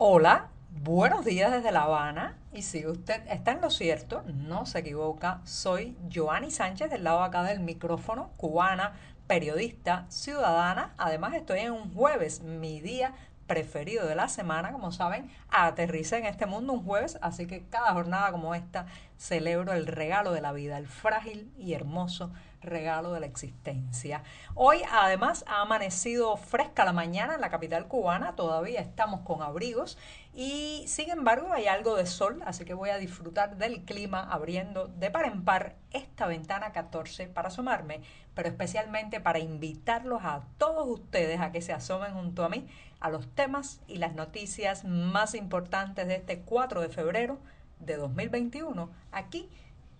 Hola, buenos días desde La Habana. Y si usted está en lo cierto, no se equivoca, soy Joanny Sánchez del lado acá del micrófono, cubana, periodista, ciudadana. Además estoy en un jueves, mi día preferido de la semana. Como saben, aterricé en este mundo un jueves, así que cada jornada como esta celebro el regalo de la vida, el frágil y hermoso regalo de la existencia. Hoy además ha amanecido fresca la mañana en la capital cubana, todavía estamos con abrigos y sin embargo hay algo de sol, así que voy a disfrutar del clima abriendo de par en par esta ventana 14 para asomarme, pero especialmente para invitarlos a todos ustedes a que se asomen junto a mí a los temas y las noticias más importantes de este 4 de febrero de 2021 aquí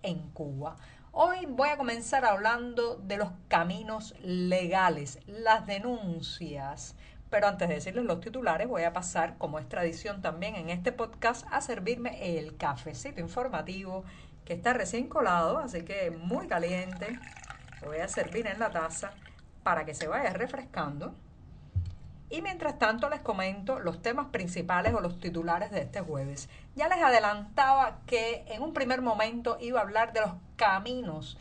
en Cuba. Hoy voy a comenzar hablando de los caminos legales, las denuncias. Pero antes de decirles los titulares, voy a pasar, como es tradición también en este podcast, a servirme el cafecito informativo que está recién colado, así que muy caliente. Lo voy a servir en la taza para que se vaya refrescando. Y mientras tanto les comento los temas principales o los titulares de este jueves. Ya les adelantaba que en un primer momento iba a hablar de los caminos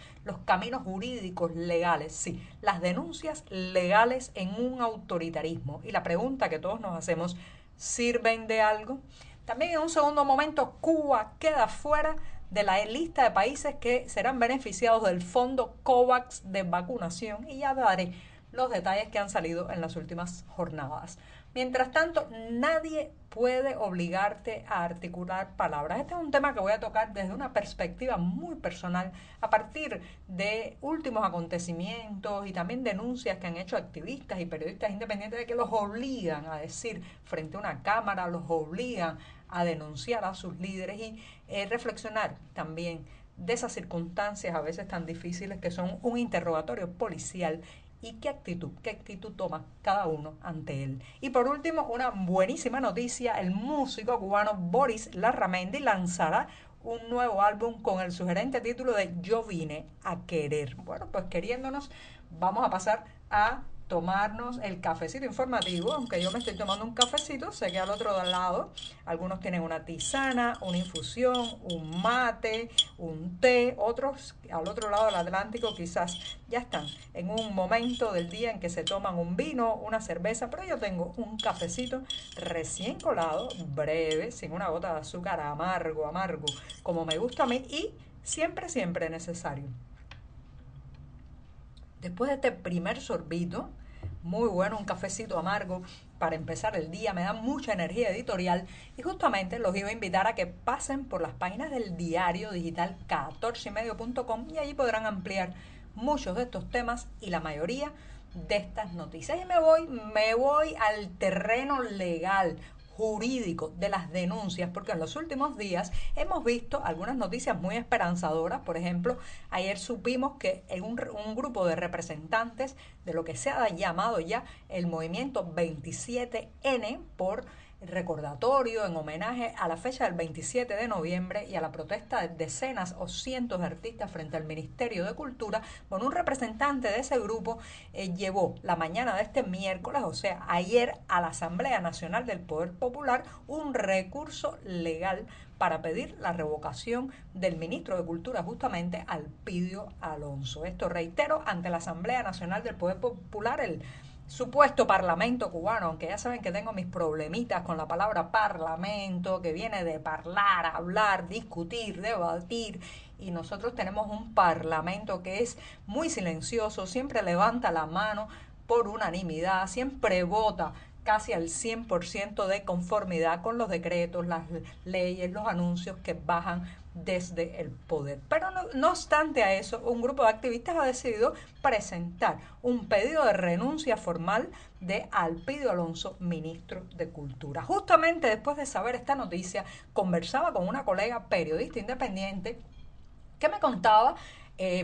jurídicos legales, sí, las denuncias legales en un autoritarismo. Y la pregunta que todos nos hacemos, ¿sirven de algo? También en un segundo momento, Cuba queda fuera de la lista de países que serán beneficiados del fondo COVAX de vacunación y ya daré los detalles que han salido en las últimas jornadas. Mientras tanto, nadie puede obligarte a articular palabras. Este es un tema que voy a tocar desde una perspectiva muy personal, a partir de últimos acontecimientos y también denuncias que han hecho activistas y periodistas independientes de que los obligan a decir frente a una cámara, los obligan a denunciar a sus líderes y reflexionar también de esas circunstancias a veces tan difíciles que son un interrogatorio policial y qué actitud toma cada uno ante él. Y por último, una buenísima noticia, el músico cubano Boris Larramendi lanzará un nuevo álbum con el sugerente título de Yo vine a querer. Bueno, pues queriéndonos, vamos a pasar a tomarnos el cafecito informativo, aunque yo me estoy tomando un cafecito, sé que al otro lado algunos tienen una tisana, una infusión, un mate, un té, otros al otro lado del Atlántico quizás ya están en un momento del día en que se toman un vino, una cerveza, pero yo tengo un cafecito recién colado, breve, sin una gota de azúcar, amargo, amargo, como me gusta a mí y siempre, siempre necesario. Después de este primer sorbito, muy bueno, un cafecito amargo para empezar el día, me da mucha energía editorial y justamente los iba a invitar a que pasen por las páginas del diario digital 14ymedio.com y allí podrán ampliar muchos de estos temas y la mayoría de estas noticias. Y me voy al terreno legal, jurídico de las denuncias, porque en los últimos días hemos visto algunas noticias muy esperanzadoras. Por ejemplo, ayer supimos que en un grupo de representantes de lo que se ha llamado ya el movimiento 27N por recordatorio en homenaje a la fecha del 27 de noviembre y a la protesta de decenas o cientos de artistas frente al Ministerio de Cultura, bueno, un representante de ese grupo llevó la mañana de este miércoles, o sea, ayer, a la Asamblea Nacional del Poder Popular un recurso legal para pedir la revocación del ministro de Cultura, justamente Alpidio Alonso. Esto, reitero, ante la Asamblea Nacional del Poder Popular, el supuesto parlamento cubano, aunque ya saben que tengo mis problemitas con la palabra parlamento, que viene de parlar, hablar, discutir, debatir, y nosotros tenemos un parlamento que es muy silencioso, siempre levanta la mano por unanimidad, siempre vota casi al 100% de conformidad con los decretos, las leyes, los anuncios que bajan desde el poder. Pero no obstante a eso, un grupo de activistas ha decidido presentar un pedido de renuncia formal de Alpidio Alonso, ministro de Cultura. Justamente después de saber esta noticia, conversaba con una colega periodista independiente que me contaba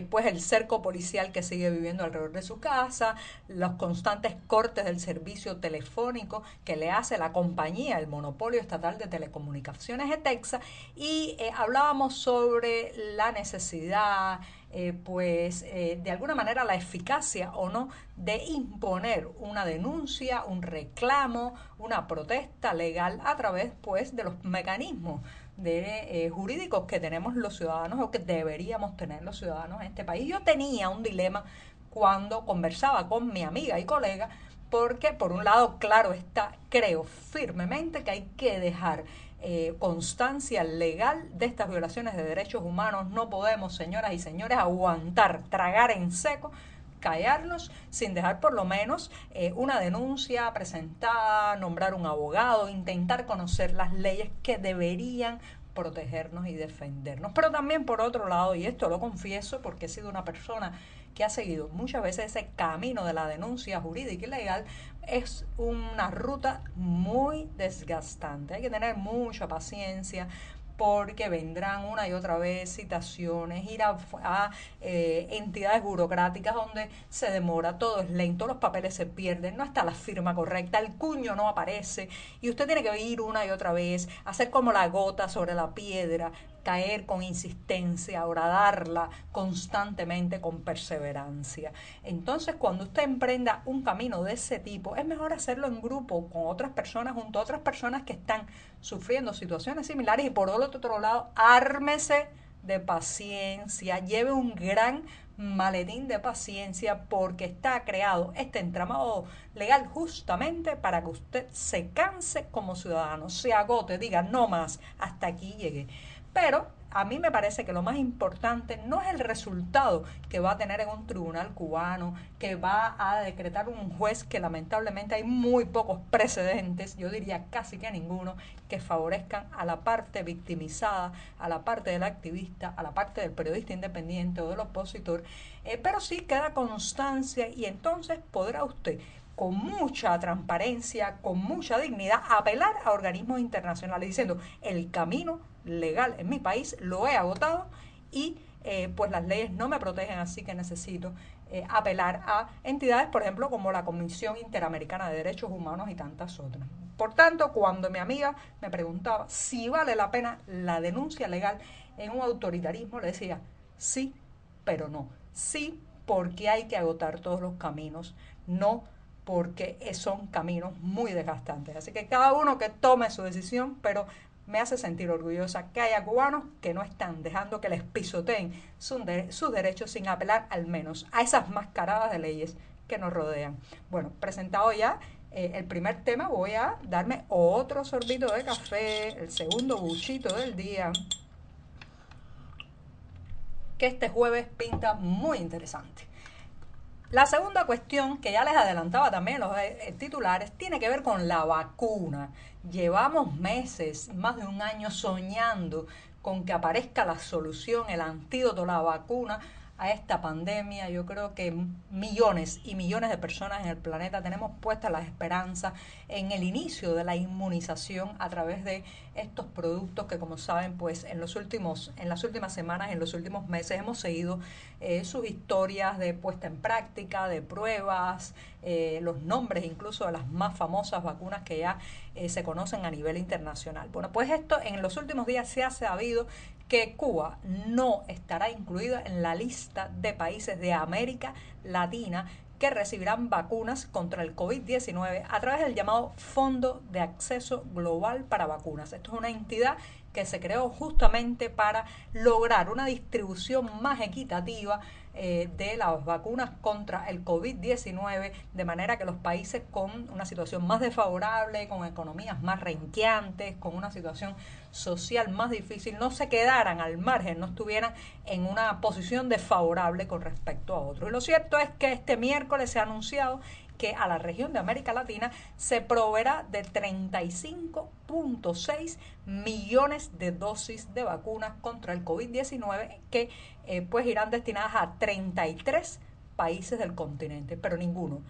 pues el cerco policial que sigue viviendo alrededor de su casa, los constantes cortes del servicio telefónico que le hace la compañía, el monopolio estatal de telecomunicaciones de Texas, y hablábamos sobre la necesidad, de alguna manera la eficacia o no de imponer una denuncia, un reclamo, una protesta legal a través pues de los mecanismos jurídicos que tenemos los ciudadanos o que deberíamos tener los ciudadanos en este país. Yo tenía un dilema cuando conversaba con mi amiga y colega, porque por un lado, claro está, creo firmemente que hay que dejar constancia legal de estas violaciones de derechos humanos. No podemos, señoras y señores, aguantar, tragar en seco, callarnos sin dejar por lo menos una denuncia presentada, nombrar un abogado, intentar conocer las leyes que deberían protegernos y defendernos. Pero también por otro lado, y esto lo confieso porque he sido una persona que ha seguido muchas veces ese camino de la denuncia jurídica y legal, es una ruta muy desgastante. Hay que tener mucha paciencia porque vendrán una y otra vez citaciones, ir a entidades burocráticas donde se demora, todo es lento, los papeles se pierden, no está la firma correcta, el cuño no aparece y usted tiene que ir una y otra vez, hacer como la gota sobre la piedra, caer con insistencia, horadarla constantemente con perseverancia. Entonces, cuando usted emprenda un camino de ese tipo, es mejor hacerlo en grupo, con otras personas, junto a otras personas que están sufriendo situaciones similares y por otro lado, ármese de paciencia, lleve un gran maletín de paciencia porque está creado este entramado legal justamente para que usted se canse como ciudadano, se agote, diga no más, hasta aquí llegué. Pero a mí me parece que lo más importante no es el resultado que va a tener en un tribunal cubano, que va a decretar un juez que lamentablemente hay muy pocos precedentes, yo diría casi que ninguno, que favorezcan a la parte victimizada, a la parte del activista, a la parte del periodista independiente o del opositor, pero sí queda constancia y entonces podrá usted con mucha transparencia, con mucha dignidad, apelar a organismos internacionales diciendo el camino legal en mi país lo he agotado y pues las leyes no me protegen, así que necesito apelar a entidades, por ejemplo, como la Comisión Interamericana de Derechos Humanos y tantas otras. Por tanto, cuando mi amiga me preguntaba si vale la pena la denuncia legal en un autoritarismo, le decía sí, pero no. Sí, porque hay que agotar todos los caminos, no porque son caminos muy desgastantes. Así que cada uno que tome su decisión, pero me hace sentir orgullosa que haya cubanos que no están dejando que les pisoteen sus derechos sin apelar al menos a esas mascaradas de leyes que nos rodean. Bueno, presentado ya el primer tema, voy a darme otro sorbito de café, el segundo buchito del día, que este jueves pinta muy interesante. La segunda cuestión, que ya les adelantaba también los titulares, tiene que ver con la vacuna. Llevamos meses, más de un año, soñando con que aparezca la solución, el antídoto, la vacuna a esta pandemia. Yo creo que millones y millones de personas en el planeta tenemos puestas las esperanzas en el inicio de la inmunización a través de estos productos que, como saben, pues en las últimas semanas, en los últimos meses hemos seguido sus historias de puesta en práctica, de pruebas, los nombres incluso de las más famosas vacunas que ya se conocen a nivel internacional. Bueno, pues esto en los últimos días se ha sabido que Cuba no estará incluida en la lista de países de América Latina que recibirán vacunas contra el COVID-19 a través del llamado Fondo de Acceso Global para Vacunas. Esto es una entidad que se creó justamente para lograr una distribución más equitativa de las vacunas contra el COVID-19, de manera que los países con una situación más desfavorable, con economías más renqueantes, con una situación social más difícil, no se quedaran al margen, no estuvieran en una posición desfavorable con respecto a otros. Y lo cierto es que este miércoles se ha anunciado que a la región de América Latina se proveerá de 35.6 millones de dosis de vacunas contra el COVID-19 que pues irán destinadas a 33 países del continente, pero ninguno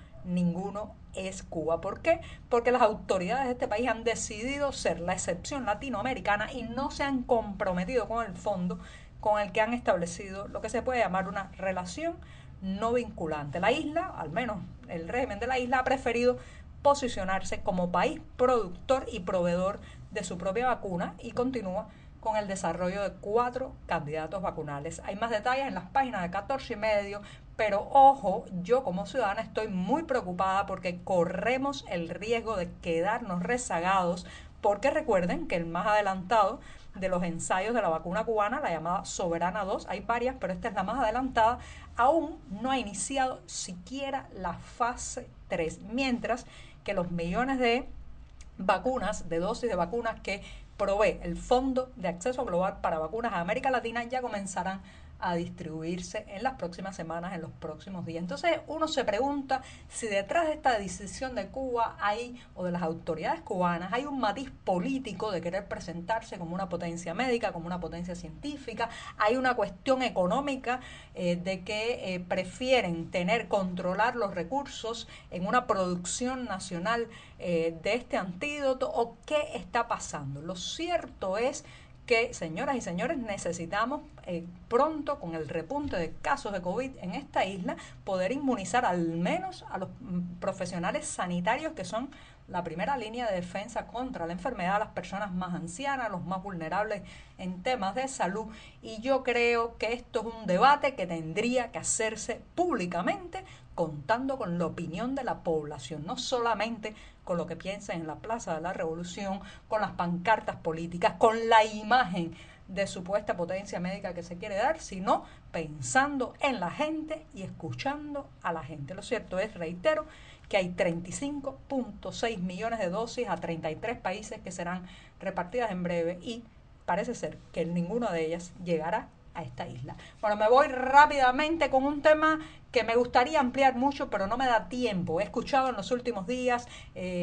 es Cuba. ¿Por qué? Porque las autoridades de este país han decidido ser la excepción latinoamericana y no se han comprometido con el fondo con el que han establecido lo que se puede llamar una relación no vinculante. La isla, al menos el régimen de la isla, ha preferido posicionarse como país productor y proveedor de su propia vacuna y continúa con el desarrollo de 4 candidatos vacunales. Hay más detalles en las páginas de 14 y medio, pero ojo, yo como ciudadana estoy muy preocupada porque corremos el riesgo de quedarnos rezagados, porque recuerden que el más adelantado de los ensayos de la vacuna cubana, la llamada Soberana 2, hay varias, pero esta es la más adelantada, aún no ha iniciado siquiera la fase 3, mientras que los millones de vacunas, de dosis de vacunas que provee el Fondo de Acceso Global para Vacunas a América Latina ya comenzarán a distribuirse en las próximas semanas, en los próximos días. Entonces uno se pregunta si detrás de esta decisión de Cuba hay, o de las autoridades cubanas, hay un matiz político de querer presentarse como una potencia médica, como una potencia científica, hay una cuestión económica de que prefieren controlar los recursos en una producción nacional de este antídoto, o qué está pasando. Lo cierto es que, señoras y señores, necesitamos pronto, con el repunte de casos de COVID en esta isla, poder inmunizar al menos a los profesionales sanitarios que son la primera línea de defensa contra la enfermedad, las personas más ancianas, los más vulnerables en temas de salud. Y yo creo que esto es un debate que tendría que hacerse públicamente, contando con la opinión de la población, no solamente con lo que piensa en la Plaza de la Revolución, con las pancartas políticas, con la imagen de supuesta potencia médica que se quiere dar, sino pensando en la gente y escuchando a la gente. Lo cierto es, reitero, que hay 35.6 millones de dosis a 33 países que serán repartidas en breve y parece ser que ninguno de ellas llegará a esta isla. Bueno, me voy rápidamente con un tema que me gustaría ampliar mucho, pero no me da tiempo. He escuchado en los últimos días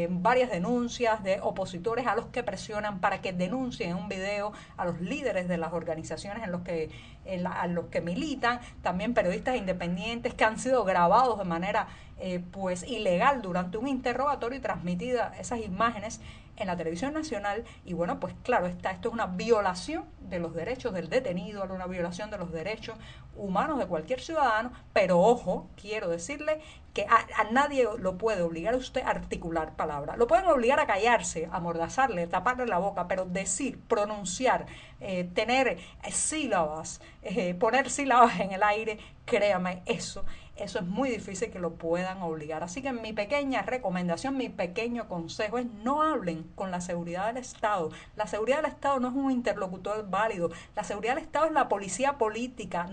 varias denuncias de opositores a los que presionan para que denuncien en un video a los líderes de las organizaciones a los que militan, también periodistas independientes que han sido grabados de manera pues ilegal durante un interrogatorio y transmitidas esas imágenes en la televisión nacional. Y bueno, pues claro, esto es una violación de los derechos del detenido, una violación de los derechos humanos de cualquier ciudadano, pero ojo, quiero decirle que a nadie lo puede obligar a usted a articular palabras. Lo pueden obligar a callarse, a amordazarle, taparle la boca, pero decir, pronunciar, tener sílabas, poner sílabas en el aire, créame, eso es muy difícil que lo puedan obligar. Así que mi pequeña recomendación, mi pequeño consejo es: no hablen con la seguridad del Estado. La seguridad del Estado no es un interlocutor válido. La seguridad del Estado es la policía política.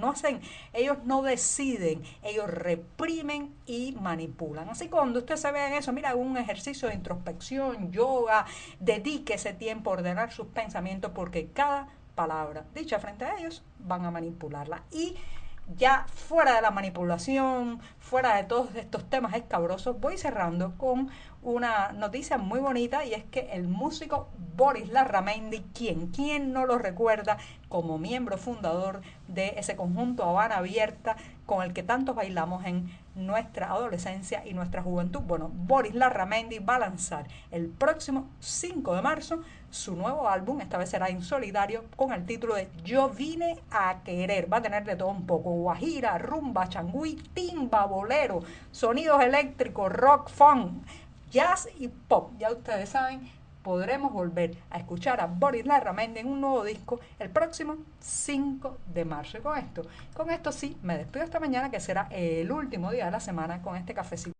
Ellos no deciden, ellos reprimen y manipulan. Así que cuando usted se vea en eso, mira, un ejercicio de introspección, yoga, dedique ese tiempo a ordenar sus pensamientos, porque cada palabra dicha frente a ellos van a manipularla. Y ya fuera de la manipulación, fuera de todos estos temas escabrosos, voy cerrando con una noticia muy bonita, y es que el músico Boris Larramendi, ¿quién no lo recuerda como miembro fundador de ese conjunto Habana Abierta con el que tantos bailamos en nuestra adolescencia y nuestra juventud? Bueno, Boris Larramendi va a lanzar el próximo 5 de marzo su nuevo álbum. Esta vez será en solitario, con el título de Yo Vine a Querer. Va a tener de todo un poco: guajira, rumba, changüí, timba, bolero, sonidos eléctricos, rock, funk, jazz y pop. Ya ustedes saben, podremos volver a escuchar a Boris Larramendi en un nuevo disco el próximo 5 de marzo. Y con esto sí, me despido esta mañana, que será el último día de la semana, con este cafecito.